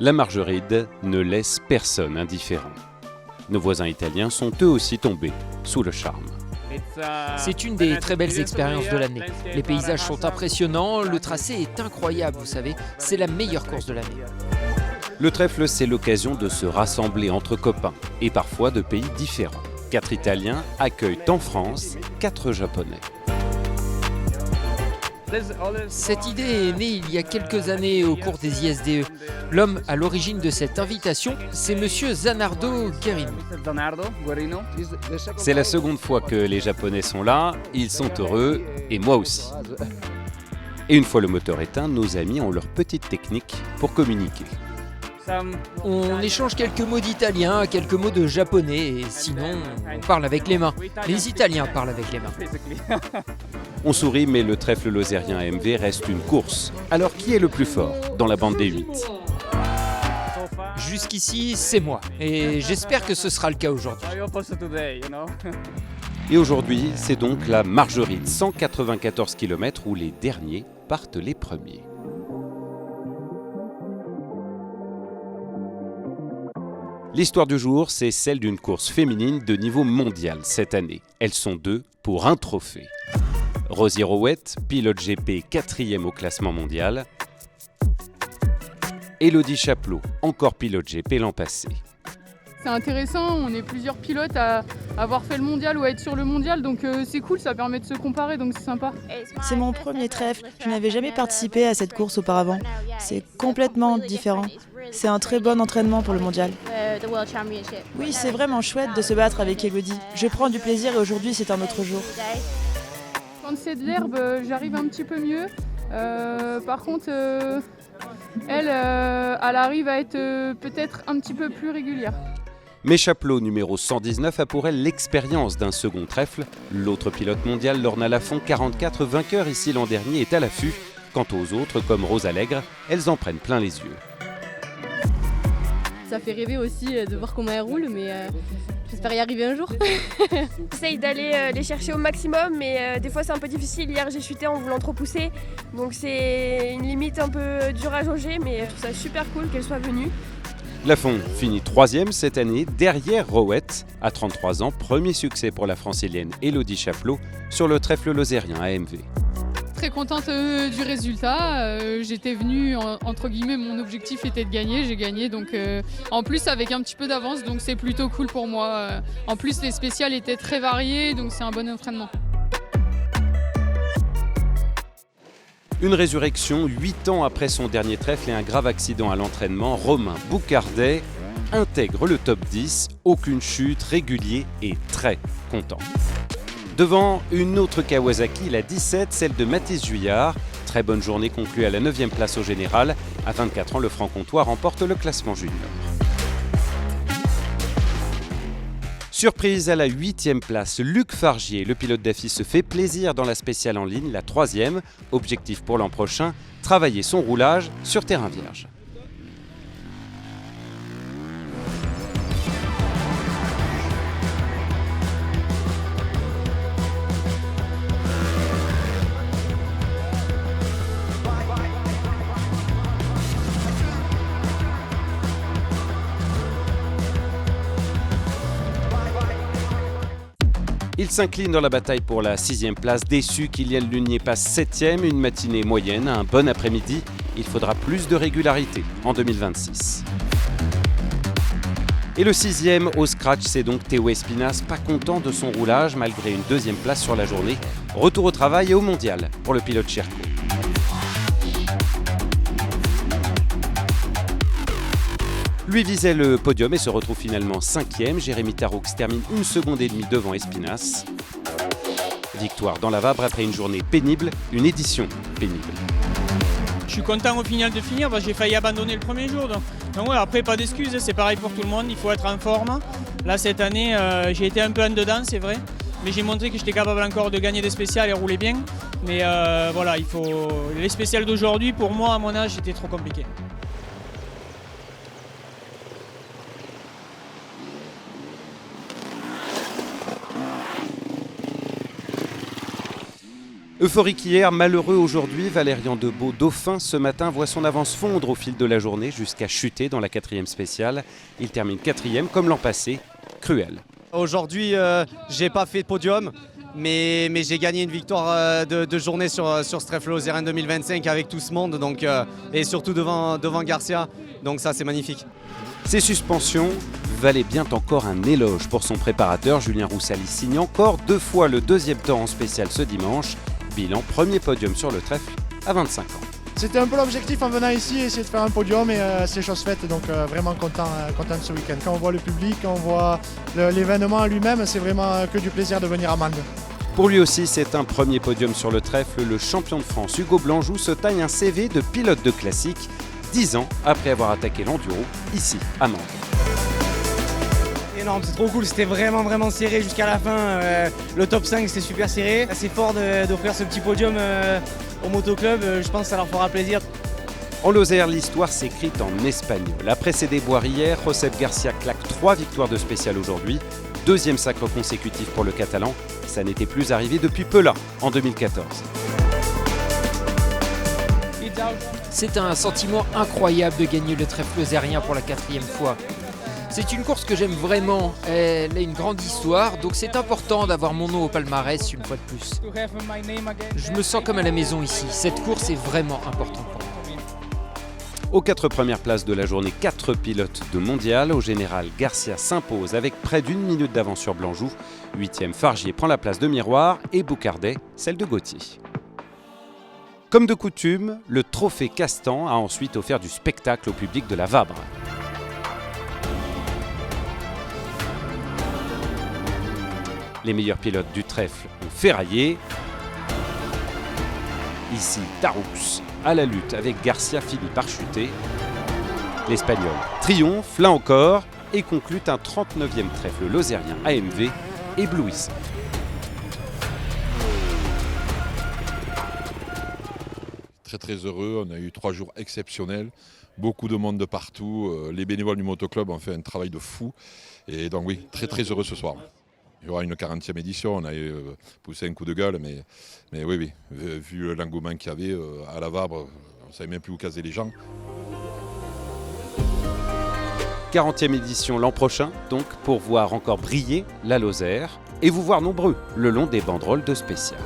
La margeride ne laisse personne indifférent. Nos voisins italiens sont eux aussi tombés sous le charme. C'est une des très belles expériences de l'année. Les paysages sont impressionnants, le tracé est incroyable, vous savez, c'est la meilleure course de l'année. Le trèfle, c'est l'occasion de se rassembler entre copains et parfois de pays différents. 4 Italiens accueillent en France 4 Japonais. Cette idée est née il y a quelques années au cours des ISDE. L'homme à l'origine de cette invitation, c'est monsieur Zanardo Guerino. C'est la seconde fois que les Japonais sont là, ils sont heureux, et moi aussi. Et une fois le moteur éteint, nos amis ont leur petite technique pour communiquer. On échange quelques mots d'italien, quelques mots de japonais, et sinon, on parle avec les mains. Les Italiens parlent avec les mains. On sourit, mais le trèfle lozérien AMV reste une course. Alors qui est le plus fort dans la bande des 8 ? Jusqu'ici, c'est moi, et j'espère que ce sera le cas aujourd'hui. Et aujourd'hui, c'est donc la margeride, 194 km où les derniers partent les premiers. L'histoire du jour, c'est celle d'une course féminine de niveau mondial cette année. Elles sont 2 pour un trophée. Rosie Rowett, pilote GP 4e au classement mondial. Élodie Chapelot, encore pilote GP l'an passé. C'est intéressant, on est plusieurs pilotes à avoir fait le mondial ou à être sur le mondial, donc c'est cool, ça permet de se comparer, donc c'est sympa. C'est mon premier trèfle, je n'avais jamais participé à cette course auparavant. C'est complètement différent. C'est un très bon entraînement pour le mondial. Oui, c'est vraiment chouette de se battre avec Élodie. Je prends du plaisir et aujourd'hui c'est un autre jour. Quand c'est de l'herbe, j'arrive un petit peu mieux. Par contre, elle arrive à être peut-être un petit peu plus régulière. Mais Chapelot, numéro 119, a pour elle l'expérience d'un second trèfle. L'autre pilote mondial, Lorna Lafont, 44, vainqueur ici l'an dernier, est à l'affût. Quant aux autres, comme Rose Allègre, elles en prennent plein les yeux. Ça fait rêver aussi de voir comment elle roule, mais j'espère y arriver un jour. J'essaye d'aller les chercher au maximum, mais des fois c'est un peu difficile. Hier j'ai chuté en voulant trop pousser, donc c'est une limite un peu dure à jauger, mais je trouve ça super cool qu'elle soit venue. Lafont finit 3e cette année, derrière Rowett. À 33 ans, premier succès pour la francilienne Élodie Chapelot sur le trèfle lozérien AMV. Très contente du résultat, j'étais venue, entre guillemets, mon objectif était de gagner, j'ai gagné, donc en plus avec un petit peu d'avance, donc c'est plutôt cool pour moi. En plus les spéciales étaient très variées, donc c'est un bon entraînement. Une résurrection 8 ans après son dernier trèfle et un grave accident à l'entraînement, Romain Boucardet intègre le top 10, aucune chute, régulier et très content. Devant une autre Kawasaki, la 17, celle de Mathis Juillard. Très bonne journée conclue à la 9e place au général. À 24 ans, le Franc-Comtois remporte le classement junior. Surprise à la 8e place, Luc Fargier, le pilote d'AFI, se fait plaisir dans la spéciale en ligne, la 3e. Objectif pour l'an prochain, travailler son roulage sur terrain vierge. Il s'incline dans la bataille pour la 6e place. Déçu, Kylian Lunier passe 7e, une matinée moyenne, un bon après-midi. Il faudra plus de régularité en 2026. Et le 6e au scratch, c'est donc Théo Espinas, pas content de son roulage malgré une 2e place sur la journée. Retour au travail et au mondial pour le pilote Cherco. Lui visait le podium et se retrouve finalement 5e. Jérémy Taroux termine 1 seconde et demie devant Espinas. Victoire dans la Vabre après une journée pénible, une édition pénible. Je suis content au final de finir, j'ai failli abandonner le premier jour. Donc ouais, après pas d'excuses, c'est pareil pour tout le monde, il faut être en forme. Là cette année j'ai été un peu en dedans, c'est vrai. Mais j'ai montré que j'étais capable encore de gagner des spéciales et rouler bien. Mais voilà, les spéciales d'aujourd'hui, pour moi, à mon âge, c'était trop compliqué. Euphorique hier, malheureux aujourd'hui, Valérian Debeau, dauphin, ce matin voit son avance fondre au fil de la journée jusqu'à chuter dans la 4e spéciale. Il termine 4e comme l'an passé, cruel. Aujourd'hui, j'ai pas fait de podium, mais j'ai gagné une victoire de journée sur ce trèfle lozérien 2025 avec tout ce monde, donc, et surtout devant Garcia, donc ça c'est magnifique. Ces suspensions valaient bien encore un éloge pour son préparateur. Julien Roussali signe encore 2 fois le 2e temps en spécial ce dimanche. Bilan, premier podium sur le trèfle à 25 ans. C'était un peu l'objectif en venant ici, essayer de faire un podium et c'est chose faite, donc vraiment content de ce week-end. Quand on voit le public, quand on voit l'événement lui-même, c'est vraiment que du plaisir de venir à Mende. Pour lui aussi, c'est un premier podium sur le trèfle. Le champion de France Hugo Blanjou se taille un CV de pilote de classique 10 ans après avoir attaqué l'enduro ici à Mende. Énorme, c'est trop cool, c'était vraiment serré jusqu'à la fin. Le top 5 c'était super serré. C'est fort d'offrir ce petit podium au motoclub, je pense que ça leur fera plaisir. En Lozère, l'histoire s'écrit en espagnol. Après ses déboires hier, Josep Garcia claque 3 victoires de spécial aujourd'hui. 2e sacre consécutif pour le Catalan. Ça n'était plus arrivé depuis Pelin en 2014. C'est un sentiment incroyable de gagner le trèfle lozérien pour la 4e fois. C'est une course que j'aime vraiment, elle a une grande histoire, donc c'est important d'avoir mon nom au palmarès une fois de plus. Je me sens comme à la maison ici, cette course est vraiment importante pour moi. Aux 4 premières places de la journée, 4 pilotes de mondial. Au général, Garcia s'impose avec près d'1 minute d'avance sur Blanjou. 8e, Fargier prend la place de Miroir et Boucardet, celle de Gauthier. Comme de coutume, le trophée Castan a ensuite offert du spectacle au public de la Vabre. Les meilleurs pilotes du trèfle ont ferraillé. Ici, Taroux, à la lutte avec Garcia, finit par chuter. L'Espagnol triomphe, là encore, et conclut un 39e trèfle lozérien AMV éblouissant. Très heureux, on a eu 3 jours exceptionnels, beaucoup de monde de partout, les bénévoles du motoclub ont fait un travail de fou, et donc oui, très heureux ce soir. Il y aura une 40e édition, on a poussé un coup de gueule, mais oui, vu l'engouement qu'il y avait à la Vabre, on ne savait même plus où caser les gens. 40e édition l'an prochain, donc, pour voir encore briller la Lozère et vous voir nombreux le long des banderoles de spécial.